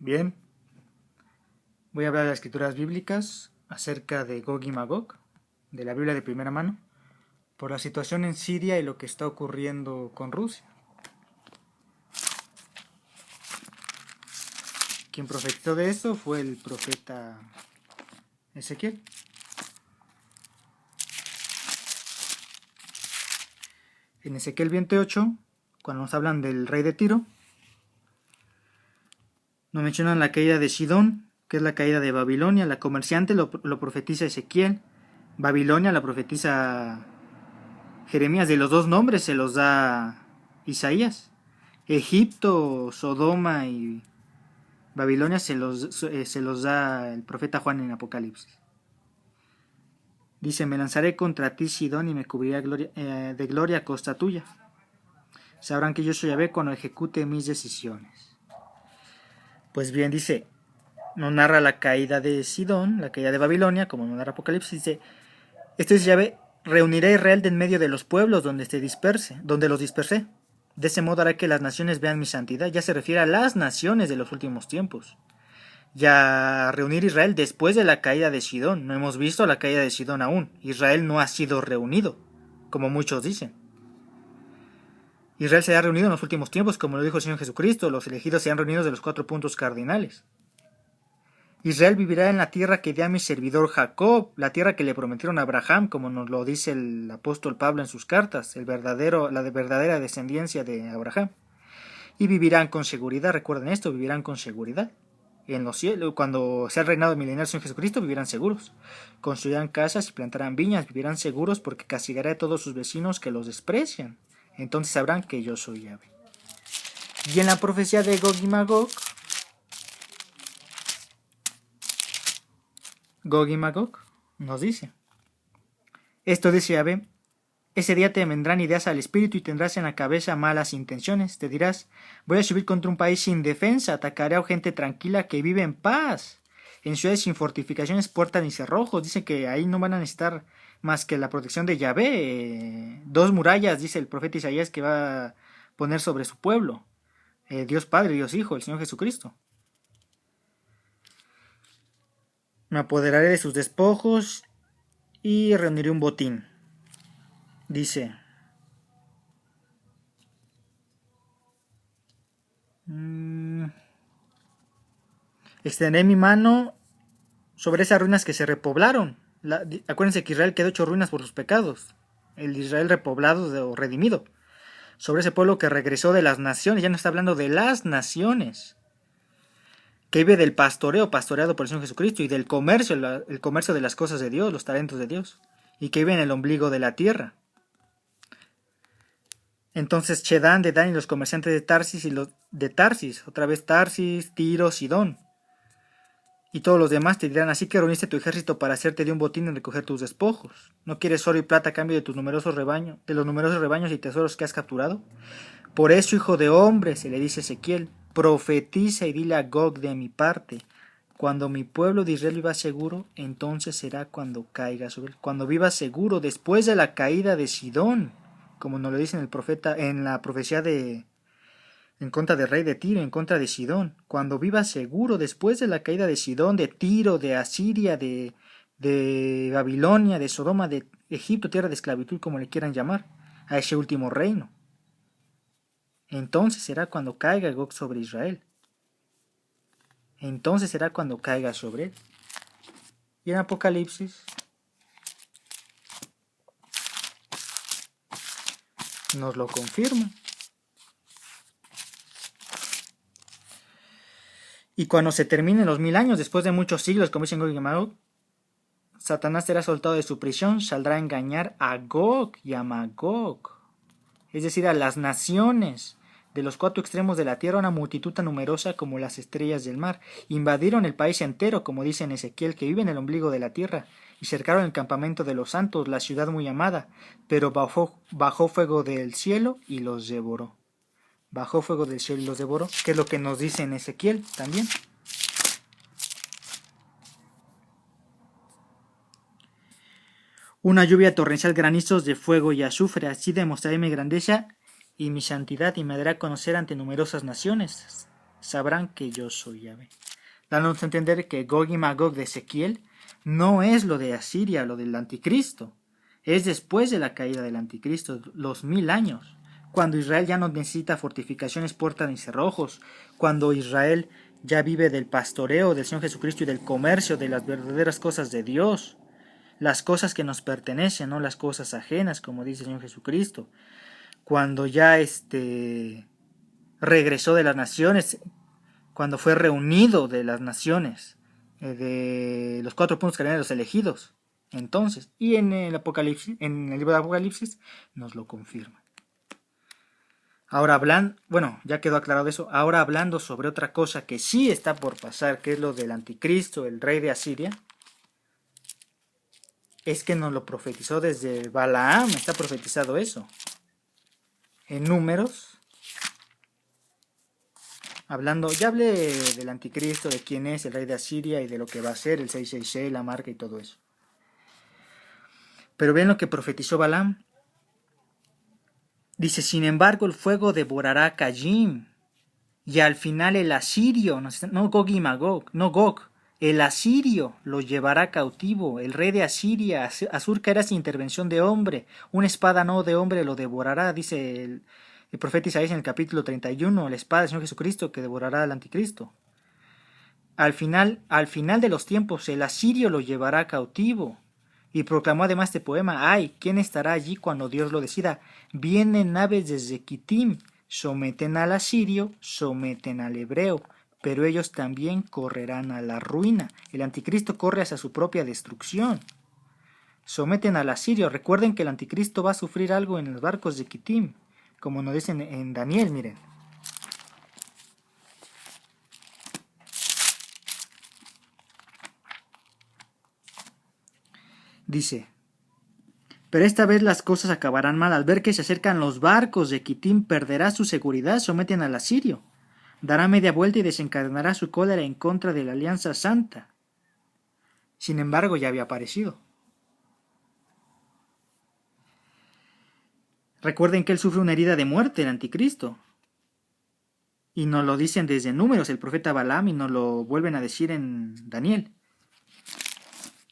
Bien, voy a hablar de las escrituras bíblicas acerca de Gog y Magog, de la Biblia de primera mano, por la situación en Siria y lo que está ocurriendo con Rusia. Quien profetizó de esto fue el profeta Ezequiel. En Ezequiel 28, cuando nos hablan del rey de Tiro, nos mencionan la caída de Sidón, que es la caída de Babilonia. La comerciante lo profetiza Ezequiel. Babilonia la profetiza Jeremías. De los dos nombres se los da Isaías. Egipto, Sodoma y Babilonia se los da el profeta Juan en Apocalipsis. Dice: me lanzaré contra ti, Sidón, y me cubriré de gloria a costa tuya. Sabrán que yo soy Yahvé cuando ejecute mis decisiones. Pues bien, dice, no narra la caída de Sidón, la caída de Babilonia, como no narra Apocalipsis. Dice: esto es Yahvé, reuniré a Israel de en medio de los pueblos donde los dispersé. De ese modo haré que las naciones vean mi santidad. Ya se refiere a las naciones de los últimos tiempos. Ya reunir Israel después de la caída de Sidón. No hemos visto la caída de Sidón aún. Israel no ha sido reunido, como muchos dicen. Israel se ha reunido en los últimos tiempos, como lo dijo el Señor Jesucristo. Los elegidos se han reunido de los 4 puntos cardinales. Israel vivirá en la tierra que dio a mi servidor Jacob, la tierra que le prometieron a Abraham, como nos lo dice el apóstol Pablo en sus cartas, la verdadera descendencia de Abraham. Y vivirán con seguridad, recuerden esto, vivirán con seguridad. En los cielos, cuando sea el reinado milenario del Señor Jesucristo, vivirán seguros. Construirán casas y plantarán viñas, vivirán seguros porque castigaré a todos sus vecinos que los desprecian. Entonces sabrán que yo soy Yahvé. Y en la profecía de Gog y Magog, nos dice: esto dice Yahvé: ese día te vendrán ideas al espíritu y tendrás en la cabeza malas intenciones. Te dirás: voy a subir contra un país sin defensa, atacaré a gente tranquila que vive en paz, en ciudades sin fortificaciones, puertas ni cerrojos. Dice que ahí no van a necesitar más que la protección de Yahvé. 2 murallas, dice el profeta Isaías, que va a poner sobre su pueblo. Dios Padre, Dios Hijo, el Señor Jesucristo. Me apoderaré de sus despojos y reuniré un botín. Dice: extenderé mi mano sobre esas ruinas que se repoblaron. Acuérdense que Israel quedó hecho ruinas por sus pecados. El Israel repoblado o redimido. Sobre ese pueblo que regresó de las naciones. Ya no está hablando de las naciones. Que vive del pastoreo, pastoreado por el Señor Jesucristo, y del comercio, el comercio de las cosas de Dios, los talentos de Dios, y que vive en el ombligo de la tierra. Entonces Chedán, Dedán y los comerciantes de Tarsis, otra vez Tarsis, Tiro, Sidón, y todos los demás te dirán: así que reuniste tu ejército para hacerte de un botín y recoger tus despojos. ¿No quieres oro y plata a cambio de los numerosos rebaños y tesoros que has capturado? Por eso, hijo de hombre, se le dice a Ezequiel: profetiza y dile a Gog de mi parte: cuando mi pueblo de Israel viva seguro, entonces será cuando caiga sobre él. Cuando viva seguro después de la caída de Sidón, como nos lo dice el profeta en la profecía en contra del rey de Tiro, en contra de Sidón. Cuando viva seguro después de la caída de Sidón, de Tiro, de Asiria, de Babilonia, de Sodoma, de Egipto, tierra de esclavitud, como le quieran llamar, a ese último reino. Entonces será cuando caiga Gog sobre Israel. Entonces será cuando caiga sobre él. Y en Apocalipsis nos lo confirma. Y cuando se terminen los 1000 años, después de muchos siglos, como dicen Gog y Magog, Satanás será soltado de su prisión, saldrá a engañar a Gog y a Magog, es decir, a las naciones de los 4 extremos de la tierra, una multitud tan numerosa como las estrellas del mar. Invadieron el país entero, como dice en Ezequiel, que vive en el ombligo de la tierra, y cercaron el campamento de los santos, la ciudad muy amada, pero bajó fuego del cielo y los devoró. Bajó fuego del cielo y los devoró, que es lo que nos dice en Ezequiel también. Una lluvia torrencial, granizos de fuego y azufre, así demostraré mi grandeza y mi santidad, y me dará a conocer ante numerosas naciones. sabrán que yo soy Yahvé. Dándonos a entender que Gog y Magog de Ezequiel no es lo de Asiria, lo del anticristo. Es después de la caída del anticristo, los 1000 años, cuando Israel ya no necesita fortificaciones, puertas ni cerrojos, cuando Israel ya vive del pastoreo del Señor Jesucristo y del comercio de las verdaderas cosas de Dios, las cosas que nos pertenecen, no las cosas ajenas, como dice el Señor Jesucristo. Cuando ya regresó de las naciones, cuando fue reunido de las naciones, de los 4 puntos cardinales elegidos. Entonces, y en el Apocalipsis, en el libro de Apocalipsis, nos lo confirma. Ahora ya quedó aclarado eso. Ahora hablando sobre otra cosa que sí está por pasar, que es lo del anticristo, el rey de Asiria, es que nos lo profetizó desde Balaam, está profetizado eso. En Números, hablando, ya hablé del anticristo, de quién es el rey de Asiria y de lo que va a ser el 666, la marca y todo eso. Pero ven lo que profetizó Balaam. Dice, sin embargo, el fuego devorará a Cayim, y al final el asirio, no Gog y Magog, no Gog, el asirio lo llevará cautivo, el rey de Asiria, Asur caerá sin intervención de hombre, una espada no de hombre lo devorará, dice el profeta Isaías en el capítulo 31, la espada del Señor Jesucristo que devorará al anticristo. Al final de los tiempos, el asirio lo llevará cautivo. Y proclamó además este poema, ay, ¿quién estará allí cuando Dios lo decida? Vienen naves desde Kitim, someten al asirio, someten al hebreo, pero ellos también correrán a la ruina. El anticristo corre hacia su propia destrucción. Someten al asirio. Recuerden que el anticristo va a sufrir algo en los barcos de Kitim, como nos dicen en Daniel, miren. Dice, pero esta vez las cosas acabarán mal. Al ver que se acercan los barcos de Kitim, perderá su seguridad, someten al asirio. Dará media vuelta y desencadenará su cólera en contra de la alianza santa. Sin embargo, ya había aparecido. Recuerden que él sufre una herida de muerte, el anticristo. Y nos lo dicen desde Números, el profeta Balaam, y nos lo vuelven a decir en Daniel.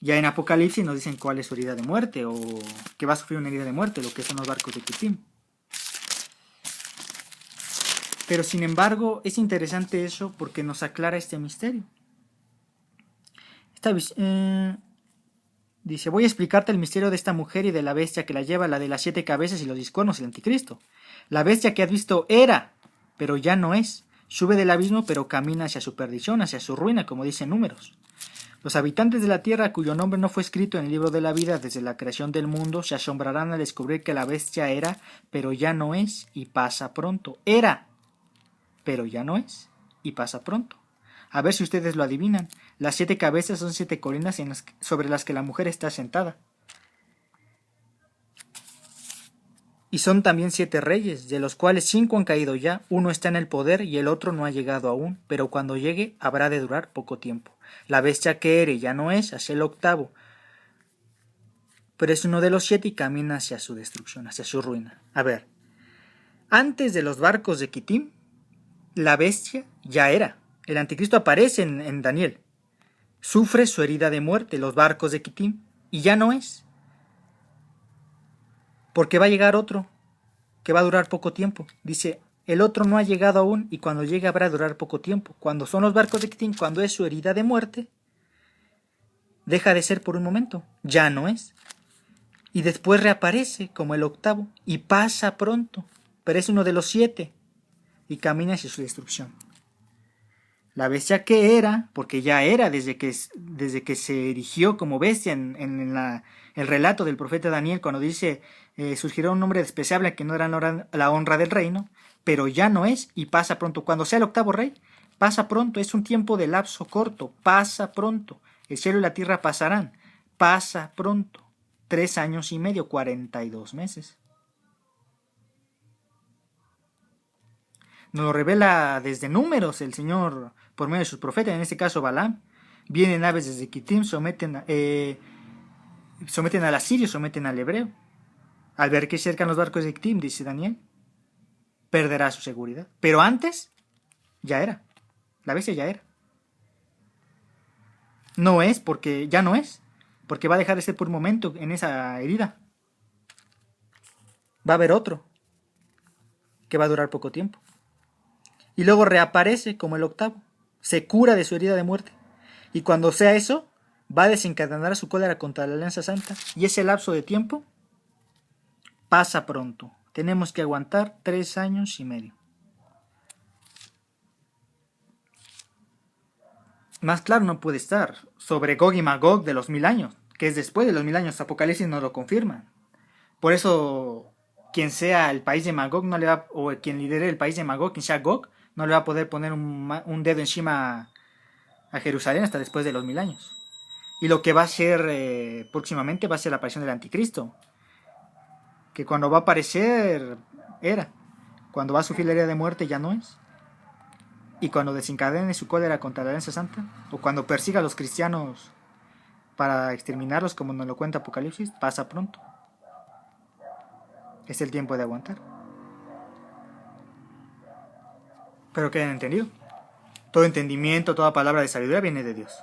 Ya en Apocalipsis nos dicen cuál es su herida de muerte, o que va a sufrir una herida de muerte, lo que son los barcos de Kitim. Pero sin embargo, es interesante eso porque nos aclara este misterio. Dice, voy a explicarte el misterio de esta mujer y de la bestia que la lleva, la de las 7 cabezas y los 10 cuernos, el anticristo. La bestia que has visto era, pero ya no es. Sube del abismo, pero camina hacia su perdición, hacia su ruina, como dicen Números. Los habitantes de la tierra, cuyo nombre no fue escrito en el libro de la vida desde la creación del mundo, se asombrarán al descubrir que la bestia era, pero ya no es, y pasa pronto. Era, pero ya no es, y pasa pronto. A ver si ustedes lo adivinan. Las 7 cabezas son 7 colinas sobre las que la mujer está sentada. Y son también 7 reyes, de los cuales 5 han caído ya, uno está en el poder y el otro no ha llegado aún, pero cuando llegue habrá de durar poco tiempo. La bestia que era y ya no es, hacia el 8º, pero es uno de los 7 y camina hacia su destrucción, hacia su ruina. A ver, antes de los barcos de Kitim, la bestia ya era. El anticristo aparece en Daniel. Sufre su herida de muerte, los barcos de Kitim, y ya no es. Porque va a llegar otro, que va a durar poco tiempo. Dice, el otro no ha llegado aún, y cuando llegue habrá de durar poco tiempo. Cuando son los barcos de Kitim, cuando es su herida de muerte, deja de ser por un momento, ya no es. Y después reaparece como el 8º, y pasa pronto, pero es uno de los 7, y camina hacia su destrucción. La bestia que era, porque ya era desde que se erigió como bestia en el relato del profeta Daniel, cuando dice, surgirá un hombre despreciable que no era la honra del reino, pero ya no es y pasa pronto. Cuando sea el 8º rey, pasa pronto, es un tiempo de lapso corto, pasa pronto. El cielo y la tierra pasarán, pasa pronto. 3 años y medio, 42 meses. Nos lo revela desde Números el Señor por medio de sus profetas, en este caso Balaam. Vienen aves desde Kitim, someten al asirio, someten al hebreo. Al ver que cercan los barcos de Kitim, dice Daniel, perderá su seguridad. Pero antes, ya era. La bestia ya era. No es porque ya no es. Porque va a dejar de ser por un momento en esa herida. Va a haber otro que va a durar poco tiempo. Y luego reaparece como el octavo. Se cura de su herida de muerte. Y cuando sea eso, va a desencadenar su cólera contra la Alianza Santa. Y ese lapso de tiempo pasa pronto. Tenemos que aguantar 3 años y medio. Más claro no puede estar. Sobre Gog y Magog de los 1000 años. Que es después de los 1000 años. Apocalipsis nos lo confirma. Por eso, quien sea el país de Magog no le va, o quien lidere el país de Magog, quien sea Gog, no le va a poder poner un dedo encima a Jerusalén hasta después de los 1000 años. Y lo que va a ser próximamente va a ser la aparición del anticristo. Que cuando va a aparecer, era. Cuando va a sufrir la herida de muerte, ya no es. Y cuando desencadene su cólera contra la Alianza Santa, o cuando persiga a los cristianos para exterminarlos, como nos lo cuenta Apocalipsis, pasa pronto. Es el tiempo de aguantar. Pero que hayan entendido. Todo entendimiento, toda palabra de sabiduría viene de Dios.